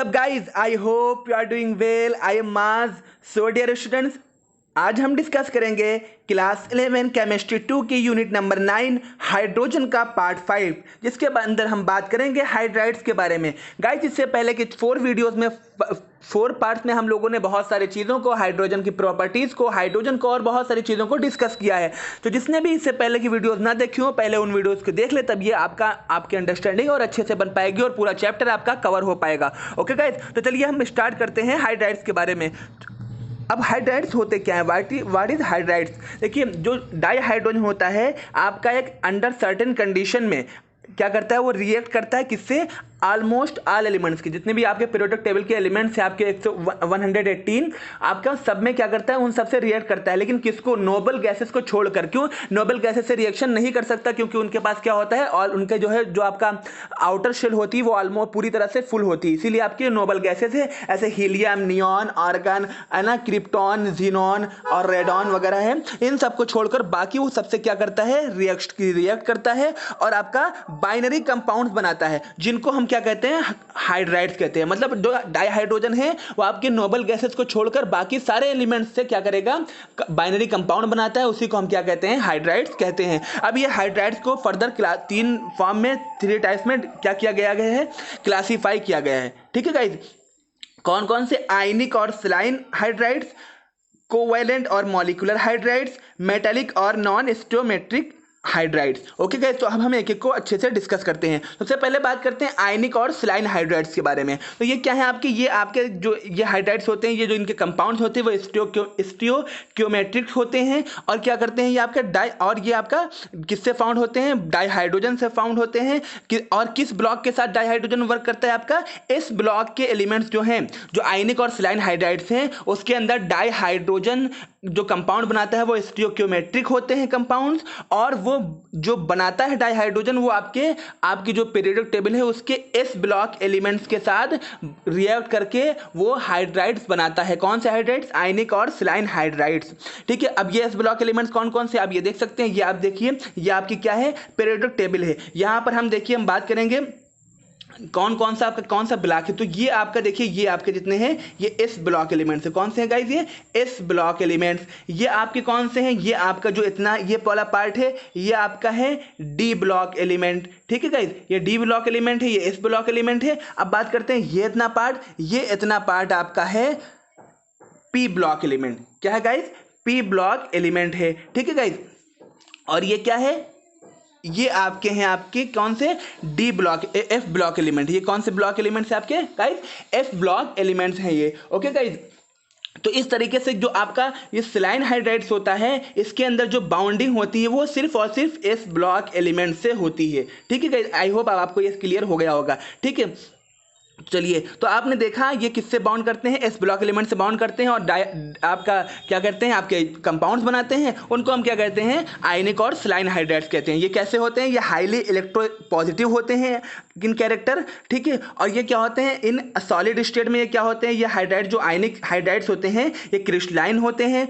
What's up guys? I hope you are doing well. I am Maz. So dear students, आज हम discuss करेंगे class 11 chemistry 2 की unit number 9 hydrogen का part 5, जिसके अंदर हम बात करेंगे हाइड्राइड्स के बारे में। गाइस, इससे पहले के 4 वीडियोस में 4 पार्ट्स में हम लोगों ने बहुत सारी चीज़ों को, हाइड्रोजन की प्रॉपर्टीज़ को, हाइड्रोजन को और बहुत सारी चीज़ों को डिस्कस किया है। तो जिसने भी इससे पहले की वीडियोस ना देखी हो, पहले उन वीडियोज़ को देख ले, तब ये आपकी अंडरस्टैंडिंग और अच्छे से बन पाएगी और पूरा चैप्टर आपका कवर हो पाएगा। ओके गाइस, तो चलिए हम स्टार्ट करते हैं हाइड्राइड्स के बारे में। अब हाइड्राइड्स होते क्या है? What is hydrides? देखिए, जो डाईहाइड्रोजन होता है आपका एक अंडर सर्टेन कंडीशन में क्या करता है, वो रिएक्ट करता है किससे? ऑलमोस्ट ऑल एलिमेंट्स की, जितने भी आपके पीरियोडिक टेबल के एलिमेंट्स हैं आपके 118 आपका सब में क्या करता है, उन सब से रिएक्ट करता है। लेकिन किसको? नोबल गैसेस को छोड़कर। क्यों? नोबल गैसेस से रिएक्शन नहीं कर सकता, क्योंकि उनके पास क्या होता है, और उनके जो आपका आउटर शेल होती है वो ऑलमोस्ट पूरी तरह से फुल होती है। इसीलिए आपके नोबल गैसेस है, ऐसे हीलियम, नियॉन, आर्गन है ना, क्रिप्टॉन, जीनॉन और रेडॉन वगैरह है। इन सबको छोड़कर बाकी वो सबसे क्या करता है, रिएक्ट करता है और आपका बाइनरी कंपाउंड्स बनाता है, जिनको हम क्या कहते हैं, हाइड्राइड्स कहते हैं। मतलब जो डाईहाइड्रोजन है वो आपके नोबल गैसेस को छोड़कर बाकी सारे एलिमेंट्स से क्या करेगा, बाइनरी कंपाउंड बनाता है। उसी को हम क्या कहते हैं, हाइड्राइड्स कहते हैं। अब ये हाइड्राइड्स को फर्दर 3 फॉर्म में, 3 टाइप्स में क्या किया गया है, क्लासीफाई किया गया है। ठीक है गाइस, कौन कौन से? आयनिक और सलाइन हाइड्राइड्स, कोवैलेंट और मॉलिक्यूलर हाइड्राइड्स, मेटालिक और नॉन स्टोमेट्रिक हाइड्राइड्स। ओके गाइस, तो अब हम एक एक को अच्छे से डिस्कस करते हैं। सबसे पहले बात करते हैं आयनिक और सलाइन हाइड्राइड्स के बारे में। तो ये क्या है आपके? ये आपके जो ये हाइड्राइड्स होते हैं, ये जो इनके कंपाउंड्स होते हैं वो स्टियोक्योमेट्रिक होते हैं। और क्या करते हैं, ये आपका और ये आपका किससे फाउंड होते हैं? डाईहाइड्रोजन से फाउंड होते हैं। और किस ब्लॉक के साथ डाईहाइड्रोजन वर्क करता है आपका? इस ब्लॉक के एलिमेंट्स जो हैं, जो आयनिक और सलाइन हाइड्राइड्स हैं, उसके अंदर डाईहाइड्रोजन जो कंपाउंड बनाता है वो स्टियोक्योमेट्रिक होते हैं कंपाउंड्स। और वो जो बनाता है डाईहाइड्रोजन वो आपकी जो पीरियोडिक टेबल है उसके एस ब्लॉक एलिमेंट्स के साथ रिएक्ट करके वो हाइड्राइड्स बनाता है। कौन से हाइड्राइड्स? आयनिक और सलाइन हाइड्राइड्स। ठीक है, अब ये एस ब्लॉक एलिमेंट्स कौन कौन से आप ये देख सकते हैं। ये आप देखिए, ये आपकी क्या है, पीरियोडिक टेबल है। यहां पर हम देखिए, हम बात करेंगे कौन कौन सा आपका कौन सा ब्लॉक है। तो ये आपका देखिए, ये आपके जितने हैं ये एस ब्लॉक एलिमेंट्स है। कौन से हैं गाइस? ये एस ब्लॉक एलिमेंट्स। ये आपके कौन से हैं? ये आपका जो इतना ये वाला पार्ट है ये आपका है डी ब्लॉक एलिमेंट। ठीक है गाइस, ये डी ब्लॉक एलिमेंट है, ये एस ब्लॉक एलिमेंट है। अब बात करते हैं ये इतना पार्ट आपका है पी ब्लॉक एलिमेंट। क्या है गाइस? पी ब्लॉक एलिमेंट है। ठीक है गाइस, और ये क्या है, ये आपके हैं आपके कौन से? D block, F block element. ये कौन से ब्लॉक एलिमेंट्स हैं आपके गाइस? एफ ब्लॉक एलिमेंट्स हैं ये। ओके गाइस, तो इस तरीके से जो आपका ये सलाइन हाइड्राइड्स होता है, इसके अंदर जो बाउंडिंग होती है वो सिर्फ और सिर्फ एस ब्लॉक एलिमेंट से होती है। ठीक है गाइस, आई होप आपको ये क्लियर हो गया होगा। ठीक है, चलिए, तो आपने देखा ये किससे बाउंड करते हैं? एस ब्लॉक एलिमेंट से बाउंड करते हैं और आपका क्या करते हैं, आपके कंपाउंड्स बनाते हैं। उनको हम क्या कहते हैं? आयनिक और सलाइन हाइड्राइड्स कहते हैं। ये कैसे होते हैं? ये हाईली इलेक्ट्रो पॉजिटिव होते हैं इन कैरेक्टर। ठीक है, और ये क्या होते हैं, इन सॉलिड स्टेट में ये क्या होते हैं, ये हाइड्राइड जो आयनिक हाइड्राइड्स होते हैं ये क्रिस्टलाइन होते हैं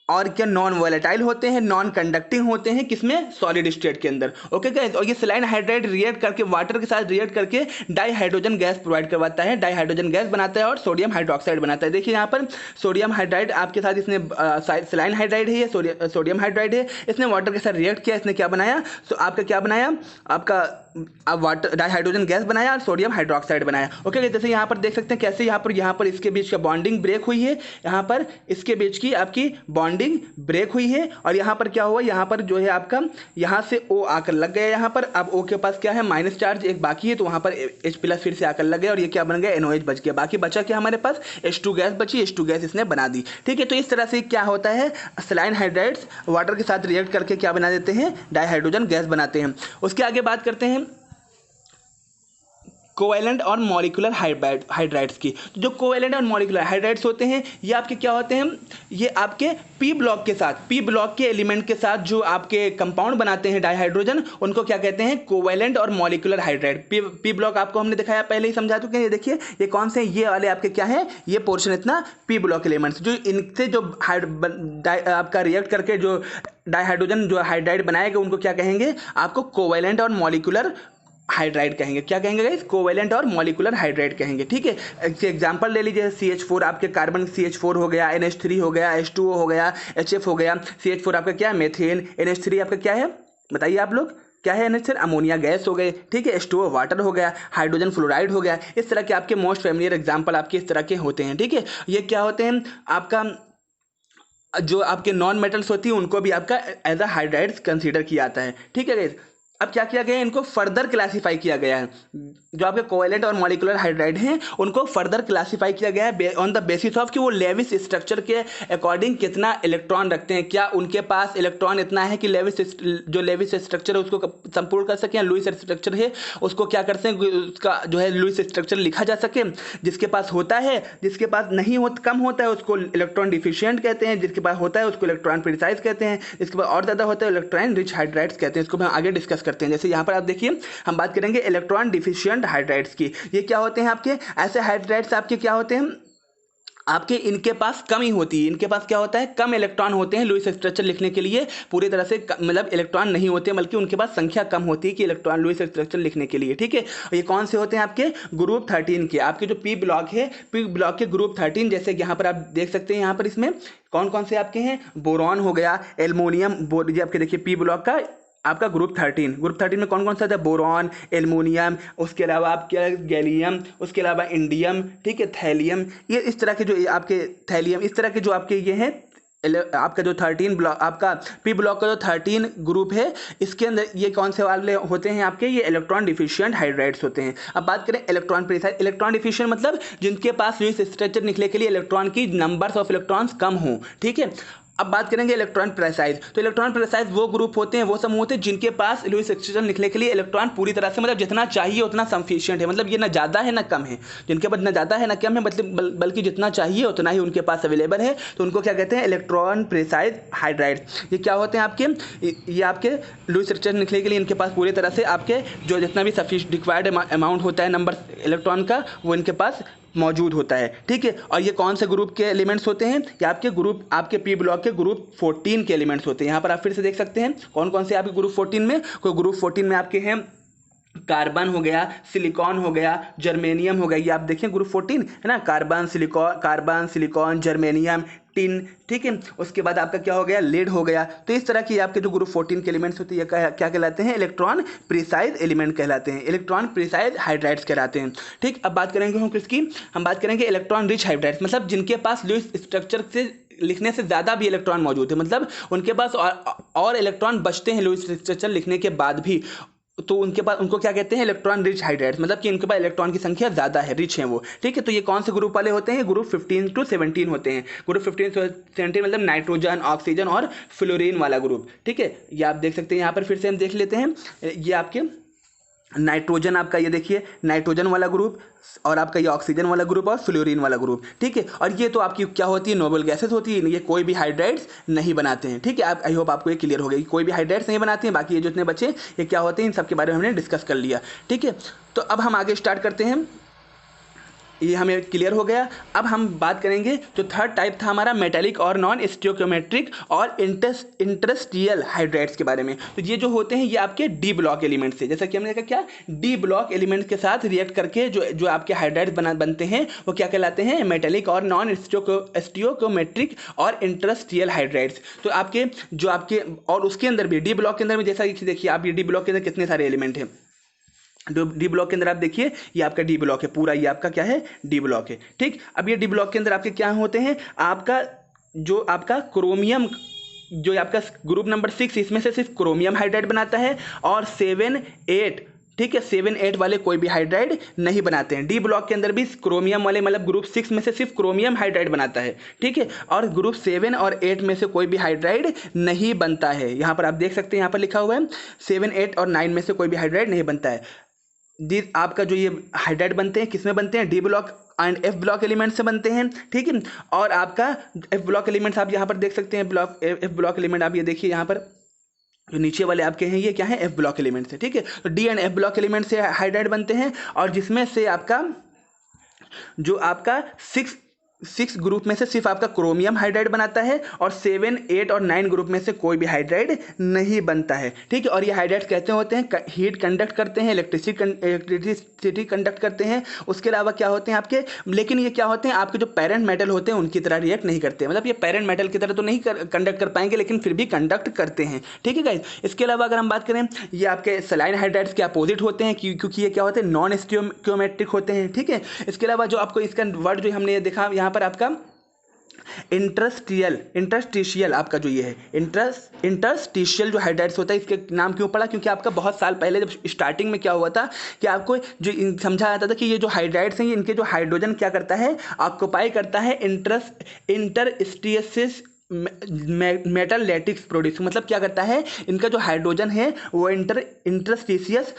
और क्या नॉन वोलेटाइल होते हैं, नॉन कंडक्टिंग होते हैं, किसमें? सॉलिड स्टेट के अंदर। ओके गाइस, और ये सलाइन हाइड्राइड रिएक्ट करके वाटर के साथ रिएक्ट करके डाईहाइड्रोजन गैस प्रोवाइड करवाता है, डाईहाइड्रोजन गैस बनाता है और सोडियम हाइड्रोक्साइड बनाता है। देखिए यहाँ पर सोडियम हाइड्राइड आपके साथ इसने सलाइन हाइड्राइड है, ये सोडियम हाइड्राइड है, इसने वाटर के साथ रिएक्ट किया, इसने क्या बनाया, तो आपका क्या बनाया, आपका वाटर डाईहाइड्रोजन गैस बनाया और सोडियम हाइड्रोक्साइड बनाया। ओके, जैसे यहाँ पर देख सकते हैं कैसे यहाँ पर इसके बीच का बॉन्डिंग ब्रेक हुई है, यहाँ पर इसके बीच की आपकी बॉन्डिंग ब्रेक हुई है। और यहाँ पर क्या हुआ, यहाँ पर जो है आपका यहाँ से O आकर लग गया यहाँ पर। अब O के पास क्या है, माइनस चार्ज एक बाकी है, तो वहाँ पर H+ फिर से आकर लग गया और ये क्या बन गया, NOH बच गया। बाकी बचा क्या हमारे पास, H2 गैस बची, H2 गैस इसने बना दी। ठीक है, तो इस तरह से क्या होता है, सलाइन हाइड्राइड्स वाटर के साथ रिएक्ट करके क्या बना देते हैं, डाईहाइड्रोजन गैस बनाते हैं। उसके आगे बात करते हैं कोवैलेंट और मॉलिक्यूलर हाइड्राइड्स की। जो कोवैलेंट और मॉलिक्यूलर हाइड्राइड्स होते हैं ये आपके क्या होते हैं, ये आपके पी ब्लॉक के साथ, पी ब्लॉक के एलिमेंट के साथ जो आपके कंपाउंड बनाते हैं डाईहाइड्रोजन, उनको क्या कहते हैं, कोवैलेंट और मॉलिक्यूलर हाइड्राइड। पी ब्लॉक आपको हमने दिखाया, पहले ही समझा चुके हैं। ये देखिए, ये कौन से, ये वाले आपके क्या है, ये पोर्शन इतना पी ब्लॉक एलिमेंट्स, जो इनसे जो आपका रिएक्ट करके जो डाईहाइड्रोजन जो हाइड्राइड बनाएगा उनको क्या कहेंगे, आपको कोवैलेंट और मॉलिक्यूलर हाइड्राइड कहेंगे। क्या कहेंगे गाइस? कोवेलेंट और मॉलिकुलर हाइड्राइड कहेंगे। ठीक है, एग्जांपल ले लीजिए, CH4 आपके कार्बन CH4 हो गया, NH3 हो गया, H2O हो गया, HF हो गया। CH4 आपका क्या है? मेथेन। NH3 आपका क्या है? बताइए आप लोग, क्या है NH? अमोनिया गैस हो गए। ठीक है, H2O वाटर हो गया, हाइड्रोजन फ्लोराइड हो गया। इस तरह के आपके मोस्ट फेमिलियर एग्जाम्पल आपके इस तरह के होते हैं। ठीक है, ये क्या होते हैं? आपका जो आपके नॉन मेटल्स होती हैं उनको भी आपका एज अ हाइड्राइड्स कंसीडर किया जाता है। ठीक है गाइस, अब क्या किया गया है? इनको फर्दर क्लासीफाई किया गया है। जो आपके कोवेलेंट और मॉलिकुलर हाइड्राइड हैं उनको फर्दर क्लासीफाई किया गया है ऑन द बेसिस ऑफ कि वो लेविस स्ट्रक्चर के अकॉर्डिंग कितना इलेक्ट्रॉन रखते हैं। क्या उनके पास इलेक्ट्रॉन इतना है कि लेविस स्ट्रक्चर है उसको संपूर्ण कर सकें, लुईस स्ट्रक्चर है उसको क्या करते हैं, उसका जो है लुईस स्ट्रक्चर लिखा जा सके। जिसके पास होता है, जिसके पास नहीं होता, कम होता है, उसको इलेक्ट्रॉन डिफिशिएंट कहते हैं। जिसके पास होता है उसको इलेक्ट्रॉन प्रिसाइज कहते हैं। जिसके पास और ज़्यादा होता है इलेक्ट्रॉन रिच हाइड्राइड्स कहते हैं। इसको हम आगे डिस्कस करते हैं। जैसे यहाँ पर आप देखिए, हम बात करेंगे इलेक्ट्रॉन डिफिशिएंट हाइड्राइड्स की। ये क्या होते हैं? आपके ऐसे हाइड्राइड्स आपके क्या होते हैं? आपके इनके पास कमी होती है। इनके पास क्या होता है? कम इलेक्ट्रॉन होते हैं। लुईस स्ट्रक्चर लिखने के लिए पूरी तरह से मतलब इलेक्ट्रॉन नहीं होते, बल्कि उनके पास संख्या कम होती है कि इलेक्ट्रॉन लुईस स्ट्रक्चर लिखने के लिए। ठीक है, ये कौन से होते हैं? आपके ग्रुप 13 के। आपके जो पी ब्लॉक है, पी ब्लॉक के ग्रुप 13, जैसे यहाँ पर आप देख सकते हैं, यहाँ पर इसमें कौन कौन से आपके हैं? बोरॉन हो गया, एल्युमिनियम, ये आपके देखिए पी ब्लॉक का आपका ग्रुप 13। ग्रुप 13 में कौन कौन सा था? बोरॉन, एल्युमिनियम, उसके अलावा आपके गैलियम, उसके अलावा इंडियम, ठीक है, थैलियम। ये इस तरह के जो आपके थैलियम, इस तरह के जो आपके ये हैं आपका जो 13 ब्लॉक, आपका पी ब्लॉक का जो 13 ग्रुप है, इसके अंदर ये कौन से वाले होते हैं? आपके ये इलेक्ट्रॉन डिफिशिएंट हाइड्राइड्स होते हैं। अब बात करें इलेक्ट्रॉन प्रिसाइज। इलेक्ट्रॉन डिफिशिएंट मतलब जिनके पास लुईस स्ट्रक्चर निकलने के लिए इलेक्ट्रॉन की नंबर्स ऑफ इलेक्ट्रॉन्स कम हों। ठीक है, अब बात करेंगे इलेक्ट्रॉन प्रिसाइज। तो इलेक्ट्रॉन प्रिसाइज वो ग्रुप होते हैं, वो समूह होते हैं जिनके पास लुईस स्ट्रक्चर लिखने के लिए इलेक्ट्रॉन पूरी तरह से मतलब जितना चाहिए उतना सफिशिएंट है। मतलब ये ना ज़्यादा है ना कम है, जिनके पास ना ज़्यादा है ना कम है, मतलब बल्कि जितना चाहिए उतना ही उनके पास अवेलेबल है। तो उनको क्या कहते हैं? Electron precise hydrides. ये क्या होते हैं? आपके ये आपके लुईस स्ट्रक्चर लिखने के लिए इनके पास पूरी तरह से आपके जो जितना भी सफिशिएंट रिक्वायर्ड अमाउंट होता है नंबर इलेक्ट्रॉन का, वो इनके पास मौजूद होता है। ठीक है, और ये कौन से ग्रुप के एलिमेंट्स होते हैं? ये आपके ग्रुप, आपके पी ब्लॉक के ग्रुप 14 के एलिमेंट्स होते हैं। यहाँ पर आप फिर से देख सकते हैं कौन कौन से आपके ग्रुप 14 में। कोई ग्रुप 14 में आपके हैं कार्बन हो गया, सिलिकॉन हो गया, जर्मेनियम हो गया। ये आप देखें ग्रुप 14 है ना, कार्बन सिलिकॉन जर्मेनियम टिन। ठीक है, उसके बाद आपका क्या हो गया? लेड हो गया। तो इस तरह की आपके जो ग्रुप 14 के एलिमेंट्स होते हैं क्या कहलाते हैं? इलेक्ट्रॉन प्रिसाइज एलिमेंट कहलाते हैं, इलेक्ट्रॉन प्रिसाइज हाइड्राइड्स कहलाते हैं। ठीक, अब बात करेंगे हम किसकी? हम बात करेंगे इलेक्ट्रॉन रिच हाइड्राइड्स, मतलब जिनके पास लुईस स्ट्रक्चर से लिखने से ज़्यादा भी इलेक्ट्रॉन मौजूद है, मतलब उनके पास और इलेक्ट्रॉन बचते हैं लुईस स्ट्रक्चर लिखने के बाद भी। तो उनके पास, उनको क्या कहते हैं? इलेक्ट्रॉन रिच हाइड्राइड्स, मतलब कि इनके पास इलेक्ट्रॉन की संख्या ज़्यादा है, रिच है वो। ठीक है, तो ये कौन से ग्रुप वाले होते हैं? ग्रुप 15 to 17 होते हैं। ग्रुप 15 to 17 मतलब नाइट्रोजन, ऑक्सीजन और फ्लोरीन वाला ग्रुप। ठीक है, ये आप देख सकते हैं। यहाँ पर फिर से हम देख लेते हैं, ये आपके नाइट्रोजन, आपका ये देखिए नाइट्रोजन वाला ग्रुप, और आपका ये ऑक्सीजन वाला ग्रुप और फ्लोरीन वाला ग्रुप। ठीक है, और ये तो आपकी क्या होती है? नोबल गैसेस होती है। ये कोई भी हाइड्राइड्स नहीं बनाते हैं। ठीक है, आप आई होप आपको ये क्लियर हो गया, कोई भी हाइड्राइड्स नहीं बनाते हैं। बाकी ये जितने बचे ये क्या होते हैं, इन सब के बारे में हमने डिस्कस कर लिया। ठीक है, तो अब हम आगे स्टार्ट करते हैं। ये हमें क्लियर हो गया। अब हम बात करेंगे जो थर्ड टाइप था हमारा, मेटेलिक और नॉन स्टियोक्रोमेट्रिक और इंटरस्टियल हाइड्राइड्स के बारे में। तो ये जो होते हैं ये आपके डी ब्लॉक एलिमेंट से, जैसा कि हमने देखा क्या, डी ब्लॉक एलिमेंट के साथ रिएक्ट करके जो आपके हाइड्राइड्स बनते हैं वो क्या कहलाते हैं? मेटेलिक और नॉन स्टियोक्रोमेट्रिक और इंटरस्टियल हाइड्राइड्स। तो आपके जो आपके, और उसके अंदर भी डी ब्लॉक के अंदर में, जैसा कि देखिए आप, ये डी ब्लॉक के अंदर कितने सारे एलिमेंट हैं। डी ब्लॉक के अंदर आप देखिए, ये आपका डी ब्लॉक है पूरा, ये आपका क्या है? डी ब्लॉक है। ठीक, अब ये डी ब्लॉक के अंदर आपके क्या होते हैं? आपका जो आपका क्रोमियम, जो आपका ग्रुप नंबर 6, इसमें से सिर्फ क्रोमियम हाइड्राइड बनाता है, और 7, 8, ठीक है, 7, 8 वाले कोई भी हाइड्राइड नहीं बनाते हैं। डी ब्लॉक के अंदर भी क्रोमियम वाले, मतलब ग्रुप 6 में से सिर्फ क्रोमियम हाइड्राइड बनाता है। ठीक है, और ग्रुप 7 और 8 में से कोई भी हाइड्राइड नहीं बनता है। यहाँ पर आप देख सकते हैं, यहाँ पर लिखा हुआ है 7, 8 और 9 में से कोई भी हाइड्राइड नहीं बनता है। आपका जो ये हाइड्राइड बनते हैं किसमें बनते हैं? D block and F block element से बनते हैं। ठीक है, और आपका एफ ब्लॉक एलिमेंट्स आप यहाँ पर देख सकते हैं, एफ ब्लॉक एलिमेंट आप ये देखिए, यहाँ पर जो नीचे वाले आपके हैं ये क्या है? एफ ब्लॉक एलिमेंट्स है। ठीक है, तो D and F block element से हाइड्राइड बनते हैं, और जिसमें से आपका जो आपका 6 6 ग्रुप में से सिर्फ आपका क्रोमियम हाइड्राइड बनाता है और 7, 8 और 9 ग्रुप में से कोई भी हाइड्राइड नहीं बनता है। ठीक है, और ये हाइड्राइड कैसे होते हैं, हीट कंडक्ट करते हैं, इलेक्ट्रिसिटी कंडक्ट करते हैं, उसके अलावा क्या होते हैं आपके, लेकिन ये क्या होते हैं आपके जो पेरेंट मेटल होते हैं उनकी तरह रिएक्ट नहीं करते, मतलब ये पेरेंट मेटल की तरह तो नहीं कंडक्ट कर पाएंगे लेकिन फिर भी कंडक्ट करते हैं। ठीक है गाइस, इसके अलावा अगर हम बात करें, ये आपके सलाइन हाइड्राइड्स के अपोजिट होते हैं क्योंकि ये क्या होते हैं, नॉन स्टियोमेट्रिक होते हैं। ठीक है, इसके अलावा जो आपको इसका वर्ड जो हमने देखा यहाँ पर आपका इंटरस्टिशियल आपका जो ये है इंटरस्टिशियल जो हाइड्राइड्स होता है, इसके नाम क्यों पड़ा, क्योंकि आपका बहुत साल पहले जब स्टार्टिंग में क्या हुआ था कि आपको जो समझा जाता था कि ये जो हाइड्राइड्स हैं इनके जो हाइड्रोजन क्या करता है, ऑक्यूपाई करता है इंटरस्टिशियस मेटल लैटिक्स प्रोड्यूस, मतलब क्या करता है, इनका जो हाइड्रोजन है वो इंटरस्टिशियस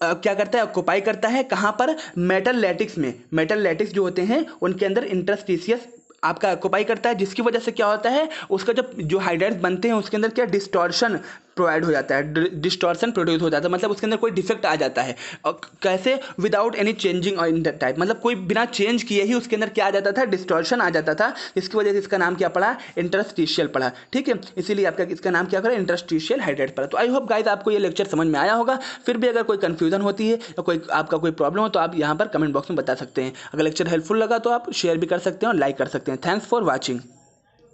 क्या करता है, ऑक्यूपाई करता है कहाँ पर, मेटल लैटिक्स में। मेटल लैटिक्स जो होते हैं उनके अंदर इंटरस्टिशियस आपका ऑक्यूपाई करता है, जिसकी वजह से क्या होता है, उसका जो हाइड्राइड्स बनते हैं उसके अंदर क्या डिस्टॉर्शन प्रोवाइड हो जाता है, डिस्टॉर्शन प्रोड्यूस हो जाता है, मतलब उसके अंदर कोई डिफेक्ट आ जाता है। और कैसे, without any changing in that type, मतलब कोई बिना चेंज किए ही उसके अंदर क्या आ जाता था, डिस्टॉर्शन आ जाता था, जिसकी वजह से इसका नाम क्या पड़ा, इंटरस्टिशियल पड़ा। ठीक है, इसीलिए आपका इसका नाम क्या करा, इंटरस्टिशियल हाइड्राइड पड़ा। तो आई होप गाइस आपको ये लेक्चर समझ में आया होगा। फिर भी अगर कोई कंफ्यूजन होती है या कोई आपका कोई प्रॉब्लम हो तो आप यहाँ पर कमेंट बॉक्स में बता सकते हैं। अगर लेक्चर हेल्पफुल लगा तो आप शेयर भी कर सकते हैं और लाइक कर सकते हैं। Thanks for watching.